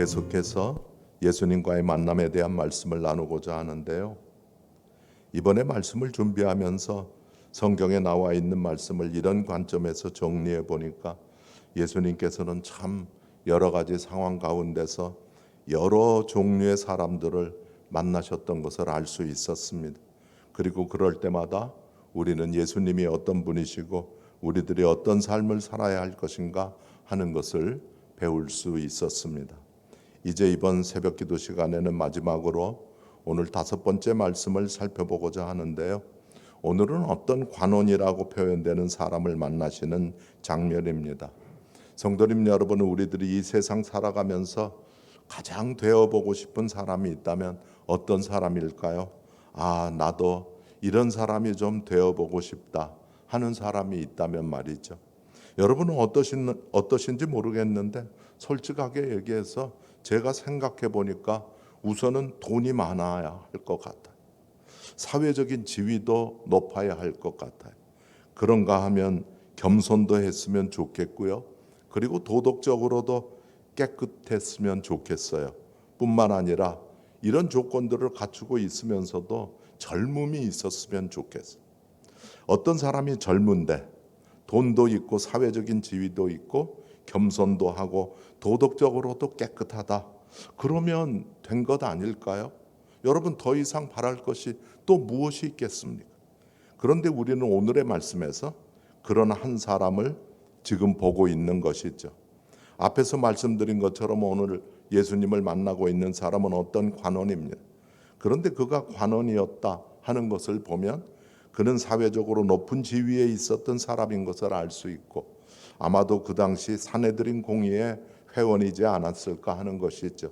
계속해서 예수님과의 만남에 대한 말씀을 나누고자 하는데요. 이번에 말씀을 준비하면서 성경에 나와 있는 말씀을 이런 관점에서 정리해 보니까 예수님께서는 참 여러 가지 상황 가운데서 여러 종류의 사람들을 만나셨던 것을 알 수 있었습니다. 그리고 그럴 때마다 우리는 예수님이 어떤 분이시고 우리들이 어떤 삶을 살아야 할 것인가 하는 것을 배울 수 있었습니다. 이제 이번 새벽 기도 시간에는 마지막으로 오늘 5번째 말씀을 살펴보고자 하는데요. 오늘은 어떤 관원이라고 표현되는 사람을 만나시는 장면입니다. 성도님 여러분, 우리들이 이 세상 살아가면서 가장 되어보고 싶은 사람이 있다면 어떤 사람일까요? 나도 이런 사람이 좀 되어보고 싶다 하는 사람이 있다면 말이죠. 여러분은 어떠신지 모르겠는데 솔직하게 얘기해서 제가 생각해 보니까 우선은 돈이 많아야 할 것 같아요. 사회적인 지위도 높아야 할 것 같아요. 그런가 하면 겸손도 했으면 좋겠고요. 그리고 도덕적으로도 깨끗했으면 좋겠어요. 뿐만 아니라 이런 조건들을 갖추고 있으면서도 젊음이 있었으면 좋겠어요. 어떤 사람이 젊은데 돈도 있고 사회적인 지위도 있고 겸손도 하고 도덕적으로도 깨끗하다. 그러면 된 것 아닐까요? 여러분, 더 이상 바랄 것이 또 무엇이 있겠습니까? 그런데 우리는 오늘의 말씀에서 그런 한 사람을 지금 보고 있는 것이죠. 앞에서 말씀드린 것처럼 오늘 예수님을 만나고 있는 사람은 어떤 관원입니다. 그런데 그가 관원이었다 하는 것을 보면 그는 사회적으로 높은 지위에 있었던 사람인 것을 알 수 있고 아마도 그 당시 산헤드린 공의의 회원이지 않았을까 하는 것이죠.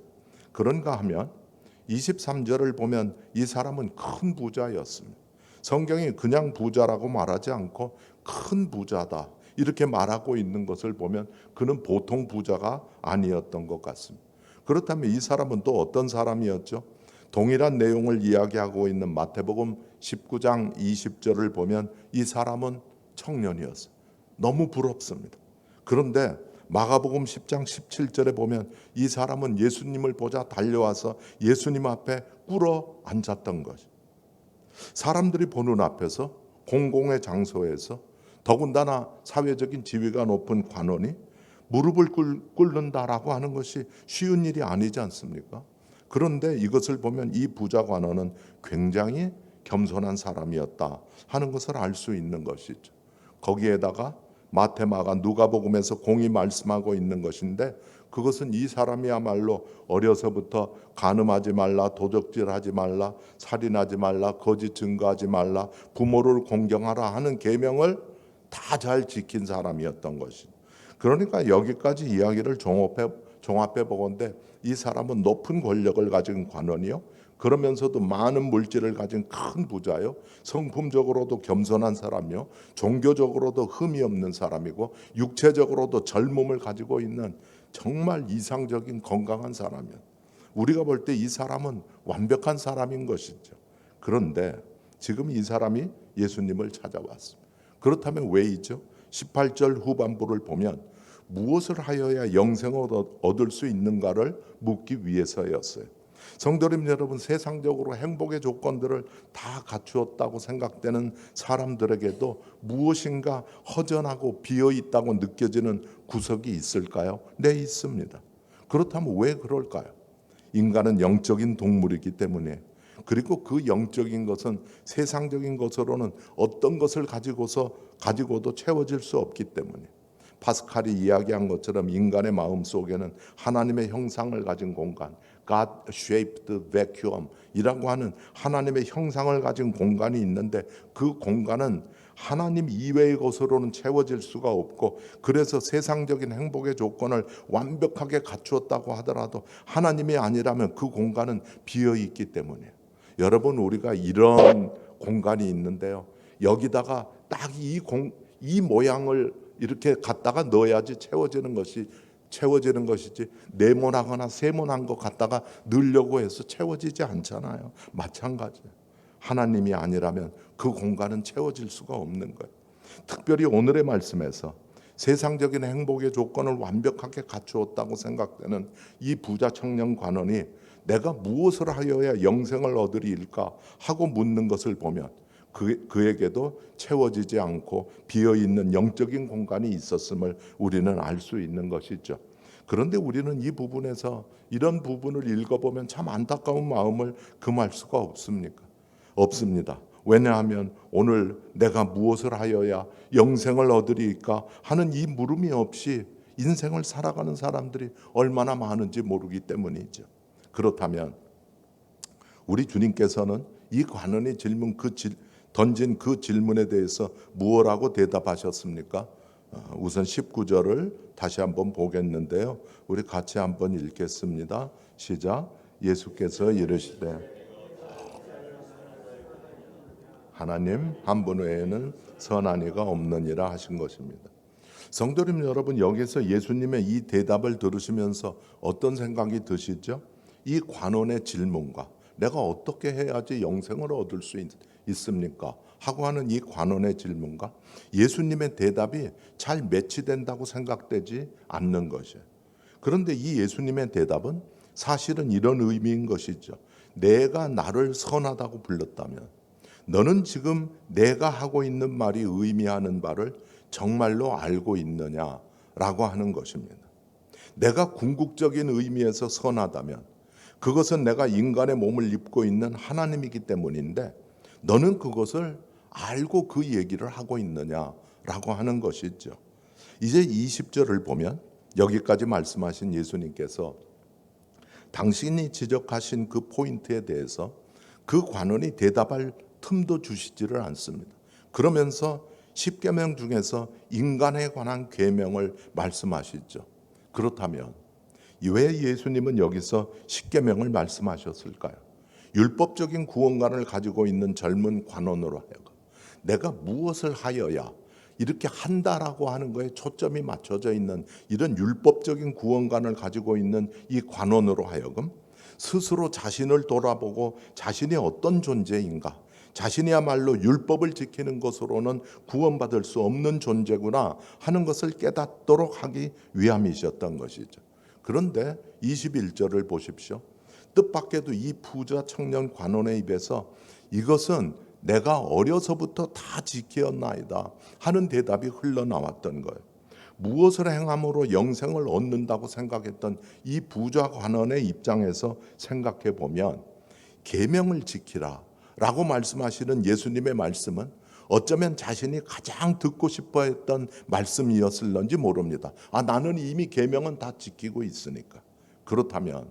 그런가 하면 23절을 보면 이 사람은 큰 부자였습니다. 성경이 그냥 부자라고 말하지 않고 큰 부자다 이렇게 말하고 있는 것을 보면 그는 보통 부자가 아니었던 것 같습니다. 그렇다면 이 사람은 또 어떤 사람이었죠? 동일한 내용을 이야기하고 있는 마태복음 19장 20절을 보면 이 사람은 청년이었어요. 너무 부럽습니다. 그런데 마가복음 10장 17절에 보면 이 사람은 예수님을 보자 달려와서 예수님 앞에 꿇어 앉았던 것이죠. 사람들이 보는 앞에서 공공의 장소에서 더군다나 사회적인 지위가 높은 관원이 무릎을 꿇는다라고 하는 것이 쉬운 일이 아니지 않습니까? 그런데 이것을 보면 이 부자 관원은 굉장히 겸손한 사람이었다 하는 것을 알 수 있는 것이죠. 거기에다가 마태, 마가, 누가복음에서 공이 말씀하고 있는 것인데 그것은 이 사람이야말로 어려서부터 간음하지 말라, 도적질하지 말라, 살인하지 말라, 거짓 증거하지 말라, 부모를 공경하라 하는 계명을 다 잘 지킨 사람이었던 것이죠. 그러니까 여기까지 이야기를 종합해 보건대 이 사람은 높은 권력을 가진 관원이요, 그러면서도 많은 물질을 가진 큰 부자요, 성품적으로도 겸손한 사람이요, 종교적으로도 흠이 없는 사람이고 육체적으로도 젊음을 가지고 있는 정말 이상적인 건강한 사람이요. 우리가 볼 때 이 사람은 완벽한 사람인 것이죠. 그런데 지금 이 사람이 예수님을 찾아왔습니다. 그렇다면 왜이죠? 18절 후반부를 보면 무엇을 하여야 영생을 얻을 수 있는가를 묻기 위해서였어요. 성도님 여러분, 세상적으로 행복의 조건들을 다 갖추었다고 생각되는 사람들에게도 무엇인가 허전하고 비어있다고 느껴지는 구석이 있을까요? 네, 있습니다. 그렇다면 왜 그럴까요? 인간은 영적인 동물이기 때문에, 그리고 그 영적인 것은 세상적인 것으로는 어떤 것을 가지고도 채워질 수 없기 때문에, 파스칼이 이야기한 것처럼 인간의 마음 속에는 하나님의 형상을 가진 공간, God-shaped vacuum 이라고 하는 하나님의 형상을 가진 공간이 있는데 그 공간은 하나님 이외의 것으로는 채워질 수가 없고, 그래서 세상적인 행복의 조건을 완벽하게 갖추었다고 하더라도 하나님이 아니라면 그 공간은 비어 있기 때문에, 여러분, 우리가 이런 공간이 있는데요, 여기다가 딱 이 모양을 이렇게 갖다가 넣어야지 채워지는 것이지 네모나거나 세모난 것 갖다가 넣으려고 해서 채워지지 않잖아요. 마찬가지예요. 하나님이 아니라면 그 공간은 채워질 수가 없는 거예요. 특별히 오늘의 말씀에서 세상적인 행복의 조건을 완벽하게 갖추었다고 생각되는 이 부자 청년 관원이 내가 무엇을 하여야 영생을 얻으리일까 하고 묻는 것을 보면 그에게도 채워지지 않고 비어있는 영적인 공간이 있었음을 우리는 알 수 있는 것이죠. 그런데 우리는 이 부분에서 이런 부분을 읽어보면 참 안타까운 마음을 금할 수가 없습니다. 왜냐하면 오늘 내가 무엇을 하여야 영생을 얻으리까 하는 이 물음이 없이 인생을 살아가는 사람들이 얼마나 많은지 모르기 때문이죠. 그렇다면 우리 주님께서는 이 관원이 던진 그 질문에 대해서 무엇라고 대답하셨습니까? 우선 19절을 다시 한번 보겠는데요. 우리 같이 한번 읽겠습니다. 시작. 예수께서 이르시되 하나님 한 분 외에는 선한 이가 없느니라 하신 것입니다. 성도님 여러분, 여기서 예수님의 이 대답을 들으시면서 어떤 생각이 드시죠? 이 관원의 질문과 내가 어떻게 해야지 영생을 얻을 수 있습니까? 하고 하는 이 관원의 질문과 예수님의 대답이 잘 매치된다고 생각되지 않는 것이에요. 그런데 이 예수님의 대답은 사실은 이런 의미인 것이죠. 내가 나를 선하다고 불렀다면 너는 지금 내가 하고 있는 말이 의미하는 바를 정말로 알고 있느냐라고 하는 것입니다. 내가 궁극적인 의미에서 선하다면 그것은 내가 인간의 몸을 입고 있는 하나님이기 때문인데 너는 그것을 알고 그 얘기를 하고 있느냐라고 하는 것이죠. 이제 20절을 보면 여기까지 말씀하신 예수님께서 당신이 지적하신 그 포인트에 대해서 그 관원이 대답할 틈도 주시지를 않습니다. 그러면서 십계명 중에서 인간에 관한 계명을 말씀하시죠. 그렇다면 왜 예수님은 여기서 십계명을 말씀하셨을까요? 율법적인 구원관을 가지고 있는 젊은 관원으로 하여금 내가 무엇을 하여야 이렇게 한다라고 하는 거에 초점이 맞춰져 있는 이런 율법적인 구원관을 가지고 있는 이 관원으로 하여금 스스로 자신을 돌아보고 자신이 어떤 존재인가, 자신이야말로 율법을 지키는 것으로는 구원받을 수 없는 존재구나 하는 것을 깨닫도록 하기 위함이셨던 것이죠. 그런데 21절을 보십시오. 뜻밖에도 이 부자 청년 관원의 입에서 이것은 내가 어려서부터 다 지켰나이다 하는 대답이 흘러나왔던 거예요. 무엇을 행함으로 영생을 얻는다고 생각했던 이 부자 관원의 입장에서 생각해 보면 계명을 지키라 라고 말씀하시는 예수님의 말씀은 어쩌면 자신이 가장 듣고 싶어 했던 말씀이었을런지 모릅니다. 나는 이미 계명은 다 지키고 있으니까. 그렇다면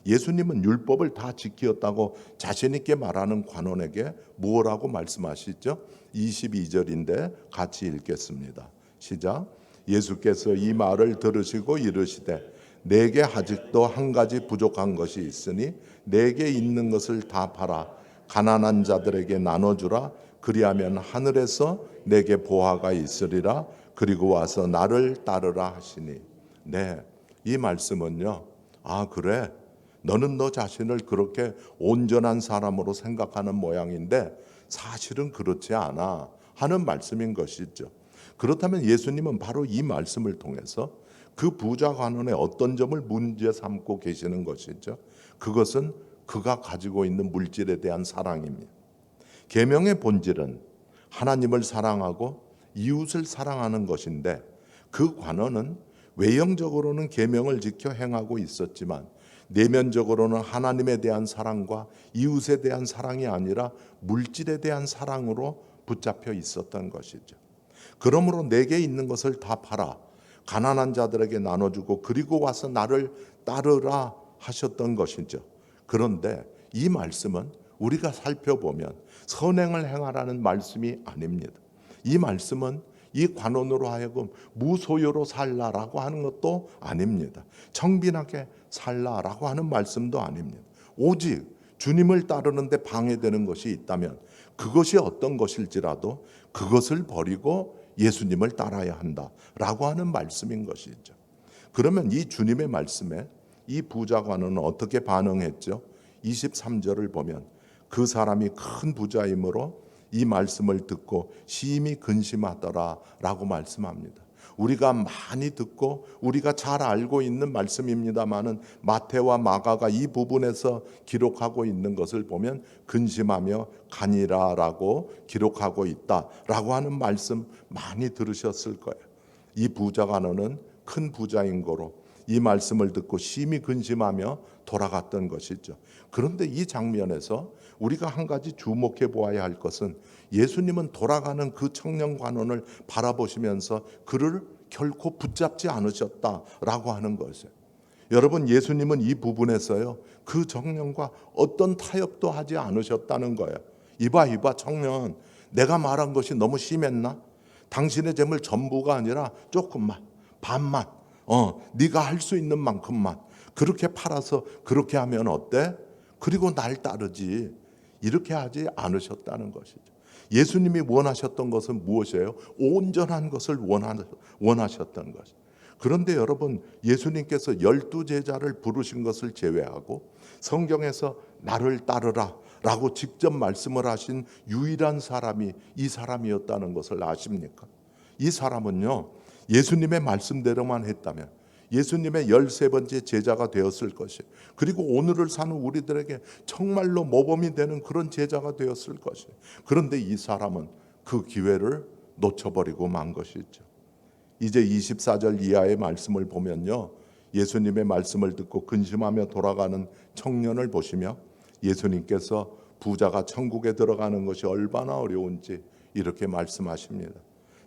예수님은 율법을 다 지켰다고 자신 있게 말하는 관원에게 뭐라고 말씀하시죠? 22절인데 같이 읽겠습니다. 시작. 예수께서 이 말을 들으시고 이르시되 내게 아직도 한 가지 부족한 것이 있으니 내게 있는 것을 다 팔아 가난한 자들에게 나눠주라. 그리하면 하늘에서 내게 보화가 있으리라. 그리고 와서 나를 따르라 하시니. 네, 이 말씀은요. 그래. 너는 너 자신을 그렇게 온전한 사람으로 생각하는 모양인데 사실은 그렇지 않아 하는 말씀인 것이죠. 그렇다면 예수님은 바로 이 말씀을 통해서 그 부자 관원의 어떤 점을 문제 삼고 계시는 것이죠. 그것은 그가 가지고 있는 물질에 대한 사랑입니다. 계명의 본질은 하나님을 사랑하고 이웃을 사랑하는 것인데 그 관원은 외형적으로는 계명을 지켜 행하고 있었지만 내면적으로는 하나님에 대한 사랑과 이웃에 대한 사랑이 아니라 물질에 대한 사랑으로 붙잡혀 있었던 것이죠. 그러므로 내게 있는 것을 다 팔아 가난한 자들에게 나눠주고 그리고 와서 나를 따르라 하셨던 것이죠. 그런데 이 말씀은 우리가 살펴보면 선행을 행하라는 말씀이 아닙니다. 이 말씀은 이 관원으로 하여금 무소유로 살라라고 하는 것도 아닙니다. 청빈하게 살라라고 하는 말씀도 아닙니다. 오직 주님을 따르는데 방해되는 것이 있다면 그것이 어떤 것일지라도 그것을 버리고 예수님을 따라야 한다라고 하는 말씀인 것이죠. 그러면 이 주님의 말씀에 이 부자 관원은 어떻게 반응했죠? 23절을 보면 그 사람이 큰 부자이므로 이 말씀을 듣고 심히 근심하더라라고 말씀합니다. 우리가 많이 듣고 우리가 잘 알고 있는 말씀입니다마는 마태와 마가가 이 부분에서 기록하고 있는 것을 보면 근심하며 가니라라고 기록하고 있다라고 하는 말씀 많이 들으셨을 거예요. 이 부자가 너는 큰 부자인 거로 이 말씀을 듣고 심히 근심하며 돌아갔던 것이죠. 그런데 이 장면에서 우리가 한 가지 주목해 보아야 할 것은 예수님은 돌아가는 그 청년 관원을 바라보시면서 그를 결코 붙잡지 않으셨다라고 하는 것이에요. 여러분, 예수님은 이 부분에서요 그 청년과 어떤 타협도 하지 않으셨다는 거예요. 이봐 청년, 내가 말한 것이 너무 심했나? 당신의 재물 전부가 아니라 조금만, 반만, 네가 할 수 있는 만큼만 그렇게 팔아서 그렇게 하면 어때? 그리고 날 따르지. 이렇게 하지 않으셨다는 것이죠. 예수님이 원하셨던 것은 무엇이에요? 온전한 것을 원하셨던 것. 그런데 여러분, 예수님께서 12제자를 부르신 것을 제외하고 성경에서 나를 따르라 라고 직접 말씀을 하신 유일한 사람이 이 사람이었다는 것을 아십니까? 이 사람은요, 예수님의 말씀대로만 했다면 예수님의 13번째 제자가 되었을 것이, 그리고 오늘을 사는 우리들에게 정말로 모범이 되는 그런 제자가 되었을 것이. 그런데 이 사람은 그 기회를 놓쳐버리고 만 것이죠. 이제 24절 이하의 말씀을 보면요, 예수님의 말씀을 듣고 근심하며 돌아가는 청년을 보시며 예수님께서 부자가 천국에 들어가는 것이 얼마나 어려운지 이렇게 말씀하십니다.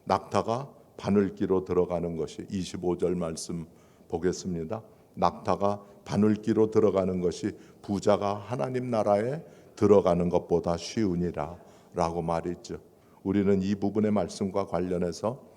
낙타가 바늘기로 들어가는 것이, 25절 말씀 보겠습니다. 낙타가 바늘기로 들어가는 것이 부자가 하나님 나라에 들어가는 것보다 쉬우니라 라고 말했죠. 우리는 이 부분의 말씀과 관련해서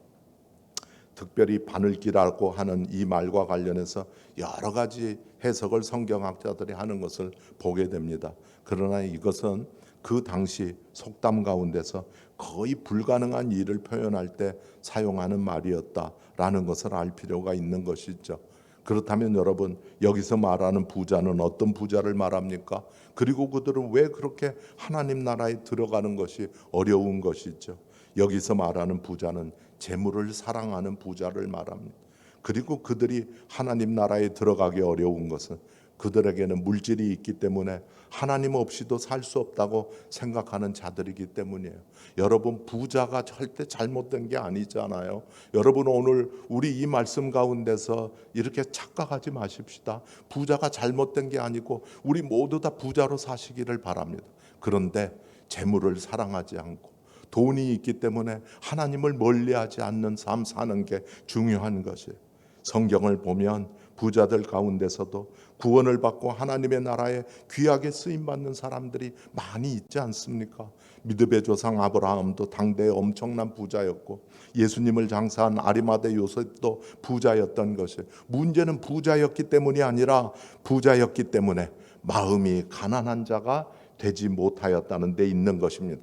특별히 바늘기라고 하는 이 말과 관련해서 여러 가지 해석을 성경학자들이 하는 것을 보게 됩니다. 그러나 이것은 그 당시 속담 가운데서 거의 불가능한 일을 표현할 때 사용하는 말이었다라는 것을 알 필요가 있는 것이죠. 그렇다면 여러분, 여기서 말하는 부자는 어떤 부자를 말합니까? 그리고 그들은 왜 그렇게 하나님 나라에 들어가는 것이 어려운 것이죠? 여기서 말하는 부자는 재물을 사랑하는 부자를 말합니다. 그리고 그들이 하나님 나라에 들어가기 어려운 것은 그들에게는 물질이 있기 때문에 하나님 없이도 살 수 없다고 생각하는 자들이기 때문이에요. 여러분, 부자가 절대 잘못된 게 아니잖아요. 여러분, 오늘 우리 이 말씀 가운데서 이렇게 착각하지 마십시다. 부자가 잘못된 게 아니고 우리 모두 다 부자로 사시기를 바랍니다. 그런데 재물을 사랑하지 않고 돈이 있기 때문에 하나님을 멀리하지 않는 삶 사는 게 중요한 것이에요. 성경을 보면 부자들 가운데서도 구원을 받고 하나님의 나라에 귀하게 쓰임받는 사람들이 많이 있지 않습니까? 믿음의 조상 아브라함도 당대에 엄청난 부자였고 예수님을 장사한 아리마대 요셉도 부자였던 것이에요. 문제는 부자였기 때문이 아니라 부자였기 때문에 마음이 가난한 자가 되지 못하였다는 데 있는 것입니다.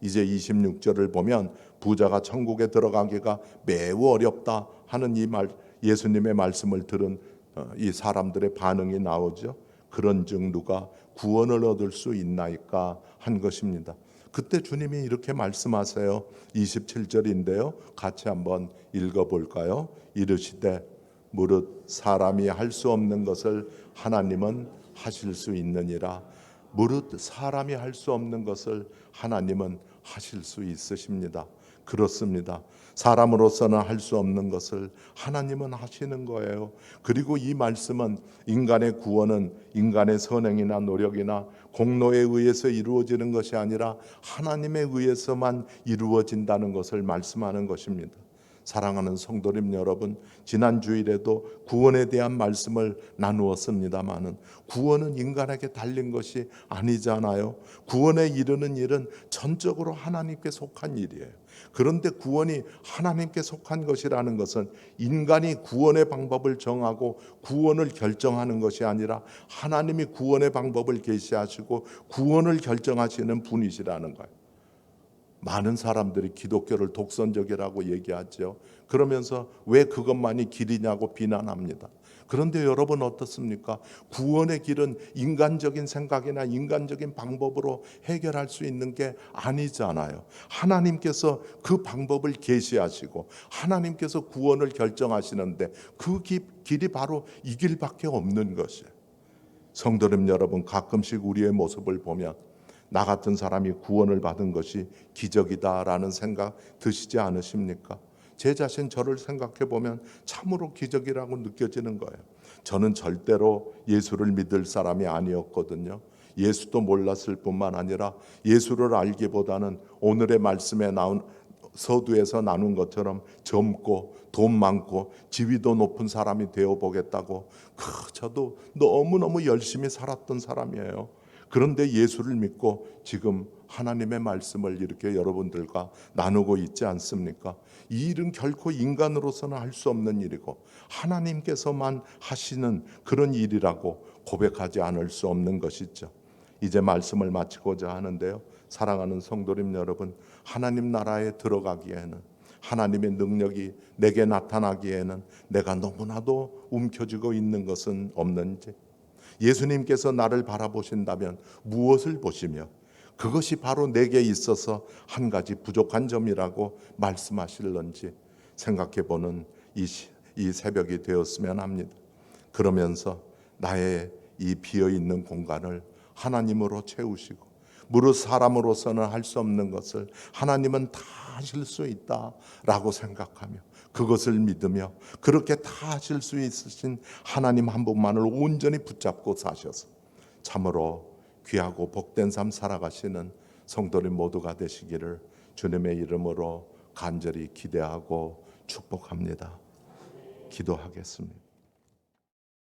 이제 26절을 보면 부자가 천국에 들어가기가 매우 어렵다 하는 이 말, 예수님의 말씀을 들은 이 사람들의 반응이 나오죠. 그런즉 누가 구원을 얻을 수 있나이까 한 것입니다. 그때 주님이 이렇게 말씀하세요. 27절인데요. 같이 한번 읽어볼까요? 이르시되 무릇 사람이 할 수 없는 것을 하나님은 하실 수 있느니라. 무릇 사람이 할 수 없는 것을 하나님은 하실 수 있으십니다. 그렇습니다. 사람으로서는 할 수 없는 것을 하나님은 하시는 거예요. 그리고 이 말씀은 인간의 구원은 인간의 선행이나 노력이나 공로에 의해서 이루어지는 것이 아니라 하나님에 의해서만 이루어진다는 것을 말씀하는 것입니다. 사랑하는 성도님 여러분, 지난 주일에도 구원에 대한 말씀을 나누었습니다마는 구원은 인간에게 달린 것이 아니잖아요. 구원에 이르는 일은 전적으로 하나님께 속한 일이에요. 그런데 구원이 하나님께 속한 것이라는 것은 인간이 구원의 방법을 정하고 구원을 결정하는 것이 아니라 하나님이 구원의 방법을 계시하시고 구원을 결정하시는 분이시라는 거예요. 많은 사람들이 기독교를 독선적이라고 얘기하죠. 그러면서 왜 그것만이 길이냐고 비난합니다. 그런데 여러분 어떻습니까? 구원의 길은 인간적인 생각이나 인간적인 방법으로 해결할 수 있는 게 아니잖아요. 하나님께서 그 방법을 계시하시고 하나님께서 구원을 결정하시는데 그 길이 바로 이 길밖에 없는 것이에요. 성도님 여러분, 가끔씩 우리의 모습을 보면 나 같은 사람이 구원을 받은 것이 기적이다라는 생각 드시지 않으십니까? 제 자신 저를 생각해 보면 참으로 기적이라고 느껴지는 거예요. 저는 절대로 예수를 믿을 사람이 아니었거든요. 예수도 몰랐을 뿐만 아니라 예수를 알기보다는 오늘의 말씀에 나온 서두에서 나눈 것처럼 젊고 돈 많고 지위도 높은 사람이 되어 보겠다고 저도 너무너무 열심히 살았던 사람이에요. 그런데 예수를 믿고 지금 하나님의 말씀을 이렇게 여러분들과 나누고 있지 않습니까? 이 일은 결코 인간으로서는 할 수 없는 일이고 하나님께서만 하시는 그런 일이라고 고백하지 않을 수 없는 것이죠. 이제 말씀을 마치고자 하는데요. 사랑하는 성도님 여러분, 하나님 나라에 들어가기에는, 하나님의 능력이 내게 나타나기에는 내가 너무나도 움켜쥐고 있는 것은 없는지, 예수님께서 나를 바라보신다면 무엇을 보시며 그것이 바로 내게 있어서 한 가지 부족한 점이라고 말씀하실런지 생각해보는 이 새벽이 되었으면 합니다. 그러면서 나의 이 비어있는 공간을 하나님으로 채우시고 무릇 사람으로서는 할 수 없는 것을 하나님은 다 하실 수 있다라고 생각하며 그것을 믿으며 그렇게 다 하실 수 있으신 하나님 한 분만을 온전히 붙잡고 사셔서 참으로 귀하고 복된 삶 살아가시는 성도님 모두가 되시기를 주님의 이름으로 간절히 기대하고 축복합니다. 기도하겠습니다.